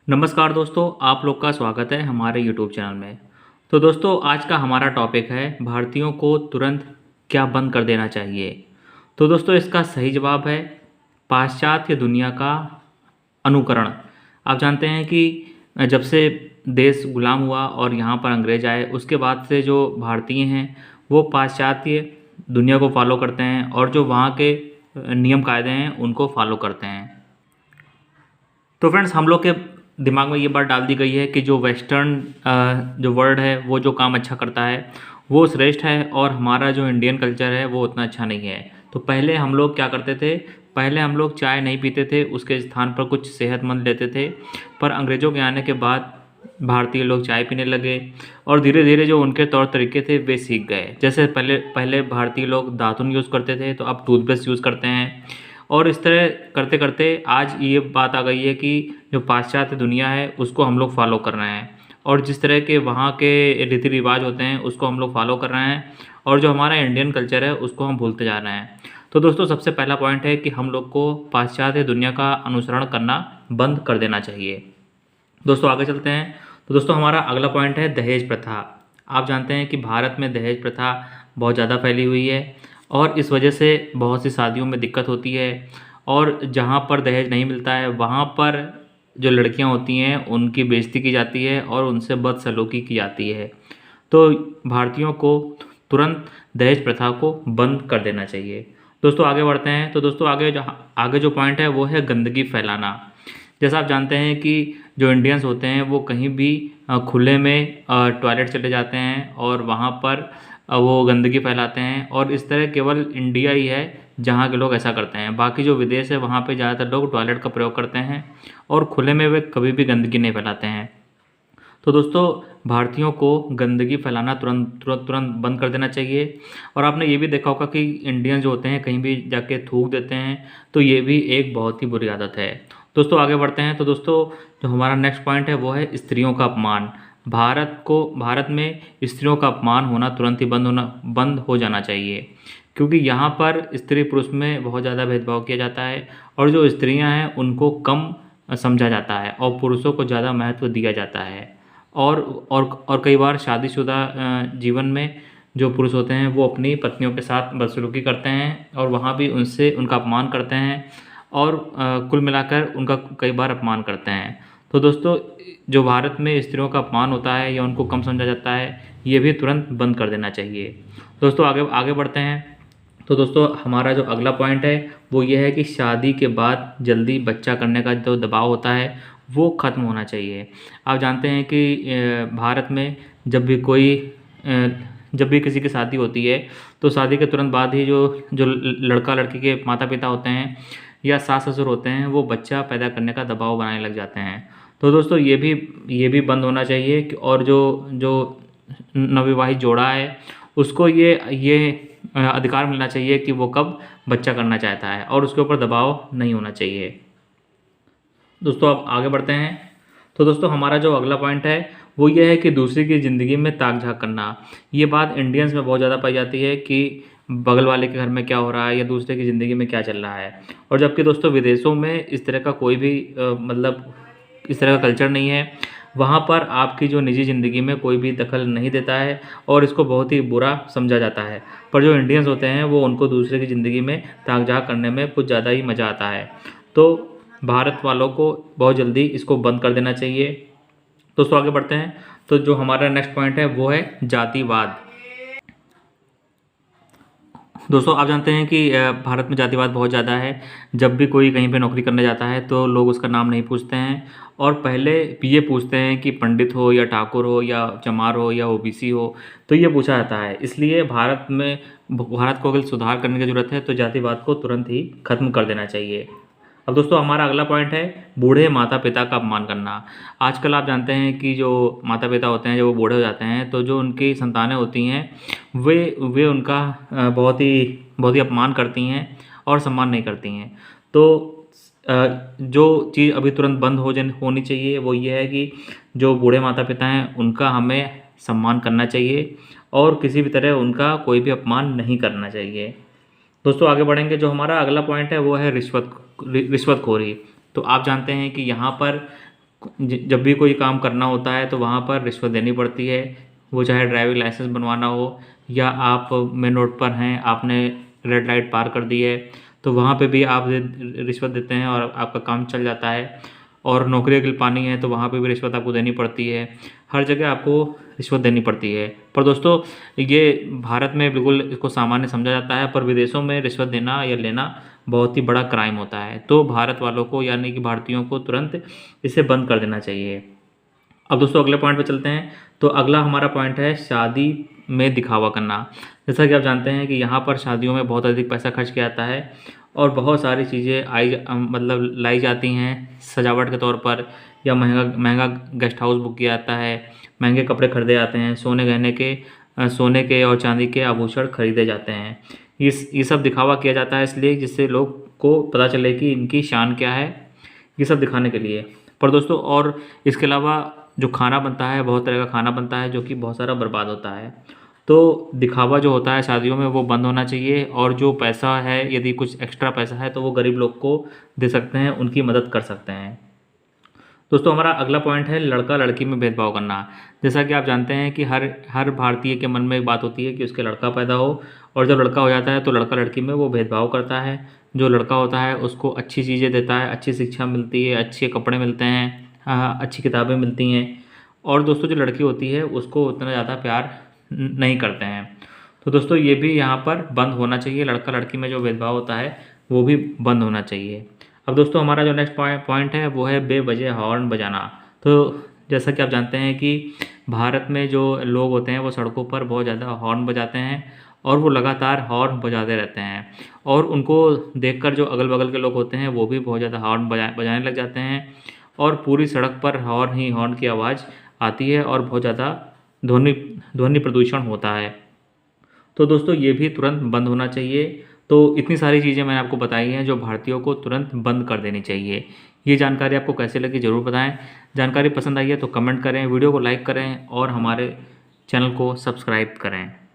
नमस्कार दोस्तों, आप लोग का स्वागत है हमारे यूट्यूब चैनल में। तो दोस्तों, आज का हमारा टॉपिक है भारतीयों को तुरंत क्या बंद कर देना चाहिए। तो दोस्तों, इसका सही जवाब है पाश्चात्य दुनिया का अनुकरण। आप जानते हैं कि जब से देश गुलाम हुआ और यहाँ पर अंग्रेज आए, उसके बाद से जो भारतीय हैं वो पाश्चात्य दुनिया को फॉलो करते हैं और जो वहाँ के नियम कायदे हैं उनको फॉलो करते हैं। तो फ्रेंड्स, हम लोग के दिमाग में ये बात डाल दी गई है कि जो वेस्टर्न जो वर्ल्ड है वो जो काम अच्छा करता है वो श्रेष्ठ है और हमारा जो इंडियन कल्चर है वो उतना अच्छा नहीं है। तो पहले हम लोग क्या करते थे, पहले हम लोग चाय नहीं पीते थे, उसके स्थान पर कुछ सेहतमंद लेते थे। पर अंग्रेज़ों के आने के बाद भारतीय लोग चाय पीने लगे और धीरे धीरे जो उनके तौर तरीके थे वे सीख गए। जैसे पहले पहले भारतीय लोग दातुन यूज़ करते थे, तो अब टूथब्रश यूज़ करते हैं। और इस तरह करते करते आज ये बात आ गई है कि जो पाश्चात्य दुनिया है उसको हम लोग फॉलो कर रहे हैं और जिस तरह के वहाँ के रीति रिवाज होते हैं उसको हम लोग फॉलो कर रहे हैं और जो हमारा इंडियन कल्चर है उसको हम भूलते जा रहे हैं। तो दोस्तों, सबसे पहला पॉइंट है कि हम लोग को पाश्चात्य दुनिया का अनुसरण करना बंद कर देना चाहिए। दोस्तों, आगे चलते हैं। तो दोस्तों, हमारा अगला पॉइंट है दहेज प्रथा। आप जानते हैं कि भारत में दहेज प्रथा बहुत ज़्यादा फैली हुई है और इस वजह से बहुत सी शादियों में दिक्कत होती है और जहाँ पर दहेज नहीं मिलता है वहाँ पर जो लड़कियाँ होती हैं उनकी बेइज्जती की जाती है और उनसे बदसलूकी की जाती है। तो भारतीयों को तुरंत दहेज प्रथा को बंद कर देना चाहिए। दोस्तों, आगे बढ़ते हैं। तो दोस्तों, आगे जो पॉइंट है वो है गंदगी फैलाना। जैसा आप जानते हैं कि जो इंडियंस होते हैं वो कहीं भी खुले में टॉयलेट चले जाते हैं और वहाँ पर वो गंदगी फैलाते हैं और इस तरह केवल इंडिया ही है जहाँ के लोग ऐसा करते हैं। बाकी जो विदेश है वहाँ पे ज़्यादातर लोग टॉयलेट का प्रयोग करते हैं और खुले में वे कभी भी गंदगी नहीं फैलाते हैं। तो दोस्तों, भारतीयों को गंदगी फैलाना तुरंत तुरंत तुरंत बंद कर देना चाहिए। और आपने ये भी देखा होगा कि इंडियन जो होते हैं कहीं भी जाके थूक देते हैं, तो ये भी एक बहुत ही बुरी आदत है। दोस्तों, आगे बढ़ते हैं। तो दोस्तों, जो हमारा नेक्स्ट पॉइंट है वो है स्त्रियों का अपमान। भारत में स्त्रियों का अपमान होना तुरंत ही बंद हो जाना चाहिए, क्योंकि यहाँ पर स्त्री पुरुष में बहुत ज़्यादा भेदभाव किया जाता है और जो स्त्रियाँ हैं उनको कम समझा जाता है और पुरुषों को ज़्यादा महत्व दिया जाता है। और कई बार शादीशुदा जीवन में जो पुरुष होते हैं वो अपनी पत्नियों के साथ बदसलूकी करते हैं और वहाँ भी उनका अपमान करते हैं और कुल मिलाकर उनका कई बार अपमान करते हैं। तो दोस्तों, जो भारत में स्त्रियों का अपमान होता है या उनको कम समझा जाता है, ये भी तुरंत बंद कर देना चाहिए। दोस्तों, आगे आगे बढ़ते हैं। तो दोस्तों, हमारा जो अगला पॉइंट है वो ये है कि शादी के बाद जल्दी बच्चा करने का जो दबाव होता है वो ख़त्म होना चाहिए। आप जानते हैं कि भारत में जब भी किसी की शादी होती है तो शादी के तुरंत बाद ही जो जो लड़का लड़की के माता पिता होते हैं या सास ससुर होते हैं वो बच्चा पैदा करने का दबाव बनाने लग जाते हैं। तो दोस्तों, ये भी बंद होना चाहिए और जो जो नवविवाहित जोड़ा है उसको ये अधिकार मिलना चाहिए कि वो कब बच्चा करना चाहता है और उसके ऊपर दबाव नहीं होना चाहिए। दोस्तों, अब आगे बढ़ते हैं। तो दोस्तों, हमारा जो अगला पॉइंट है वो ये है कि दूसरे की ज़िंदगी में ताक झाँक करना। ये बात इंडियंस में बहुत ज़्यादा पाई जाती है कि बगल वाले के घर में क्या हो रहा है या दूसरे की ज़िंदगी में क्या चल रहा है। और जबकि दोस्तों, विदेशों में इस तरह का कोई भी मतलब इस तरह का कल्चर नहीं है। वहाँ पर आपकी जो निजी ज़िंदगी में कोई भी दखल नहीं देता है और इसको बहुत ही बुरा समझा जाता है। पर जो इंडियंस होते हैं वो उनको दूसरे की ज़िंदगी में ताक झाँक करने में कुछ ज़्यादा ही मज़ा आता है। तो भारत वालों को बहुत जल्दी इसको बंद कर देना चाहिए। दोस्तों, आगे बढ़ते हैं। तो जो हमारा नेक्स्ट पॉइंट है वो है जातिवाद। दोस्तों, आप जानते हैं कि भारत में जातिवाद बहुत ज़्यादा है। जब भी कोई कहीं पे नौकरी करने जाता है तो लोग उसका नाम नहीं पूछते हैं और पहले ये पूछते हैं कि पंडित हो या ठाकुर हो या चमार हो या ओबीसी हो, तो ये पूछा जाता है। इसलिए भारत को अगर सुधार करने की ज़रूरत है तो जातिवाद को तुरंत ही खत्म कर देना चाहिए। अब दोस्तों, हमारा अगला पॉइंट है बूढ़े माता पिता का अपमान करना। आजकल आप जानते हैं कि जो माता पिता होते हैं जब वो बूढ़े हो जाते हैं तो जो उनकी संतानें होती हैं वे उनका बहुत ही अपमान करती हैं और सम्मान नहीं करती हैं। तो जो चीज़ अभी तुरंत बंद होनी चाहिए वो ये है कि जो बूढ़े माता पिता हैं उनका हमें सम्मान करना चाहिए और किसी भी तरह उनका कोई भी अपमान नहीं करना चाहिए। दोस्तों, आगे बढ़ेंगे। जो हमारा अगला पॉइंट है वो है रिश्वतखोरी। तो आप जानते हैं कि यहाँ पर जब भी कोई काम करना होता है तो वहाँ पर रिश्वत देनी पड़ती है। वो चाहे ड्राइविंग लाइसेंस बनवाना हो या आप मेन रोड पर हैं, आपने रेड लाइट पार कर दी है तो वहाँ पे भी आप रिश्वत देते हैं और आपका काम चल जाता है। और नौकरी अगर पानी है तो वहाँ पे भी रिश्वत आपको देनी पड़ती है। हर जगह आपको रिश्वत देनी पड़ती है। पर दोस्तों ये भारत में बिल्कुल इसको सामान्य समझा जाता है, पर विदेशों में रिश्वत देना या लेना बहुत ही बड़ा क्राइम होता है। तो भारत वालों को यानी कि भारतीयों को तुरंत इसे बंद कर देना चाहिए। अब दोस्तों अगले पॉइंट पे चलते हैं। तो अगला हमारा पॉइंट है शादी में दिखावा करना। जैसा कि आप जानते हैं कि यहाँ पर शादियों में बहुत अधिक पैसा खर्च किया जाता है और बहुत सारी चीज़ें मतलब लाई जाती हैं सजावट के तौर पर, या महंगा महंगा गेस्ट हाउस बुक किया जाता है, महंगे कपड़े खरीदे जाते हैं, सोने के और चांदी के आभूषण खरीदे जाते हैं। ये सब दिखावा किया जाता है इसलिए जिससे लोग को पता चले कि इनकी शान क्या है, ये सब दिखाने के लिए। पर दोस्तों और इसके अलावा जो खाना बनता है, बहुत तरह का खाना बनता है जो कि बहुत सारा बर्बाद होता है। तो दिखावा जो होता है शादियों में वो बंद होना चाहिए, और जो पैसा है यदि कुछ एक्स्ट्रा पैसा है तो वो गरीब लोग को दे सकते हैं, उनकी मदद कर सकते हैं। दोस्तों हमारा अगला पॉइंट है लड़का लड़की में भेदभाव करना। जैसा कि आप जानते हैं कि हर भारतीय के मन में एक बात होती है कि उसके लड़का पैदा हो, और जब लड़का हो जाता है तो लड़का लड़की में वो भेदभाव करता है। जो लड़का होता है उसको अच्छी चीज़ें देता है, अच्छी शिक्षा मिलती है, अच्छे कपड़े मिलते हैं, अच्छी किताबें मिलती हैं। और दोस्तों जो लड़की होती है उसको उतना ज़्यादा प्यार नहीं करते हैं। तो दोस्तों ये भी यहाँ पर बंद होना चाहिए, लड़का लड़की में जो भेदभाव होता है वो भी बंद होना चाहिए। अब दोस्तों हमारा जो नेक्स्ट पॉइंट है वो है बेवजह हॉर्न बजाना। तो जैसा कि आप जानते हैं कि भारत में जो लोग होते हैं वो सड़कों पर बहुत ज़्यादा हॉर्न बजाते हैं, और वो लगातार हॉर्न बजाते रहते हैं, और उनको देखकर जो अगल बगल के लोग होते हैं वो भी बहुत ज़्यादा हॉर्न बजाने लग जाते हैं, और पूरी सड़क पर हॉर्न की आवाज़ आती है और बहुत ज़्यादा ध्वनि प्रदूषण होता है। तो दोस्तों ये भी तुरंत बंद होना चाहिए। तो इतनी सारी चीज़ें मैंने आपको बताई हैं जो भारतीयों को तुरंत बंद कर देनी चाहिए। ये जानकारी आपको कैसे लगी ज़रूर बताएं। जानकारी पसंद आई है तो कमेंट करें, वीडियो को लाइक करें और हमारे चैनल को सब्सक्राइब करें।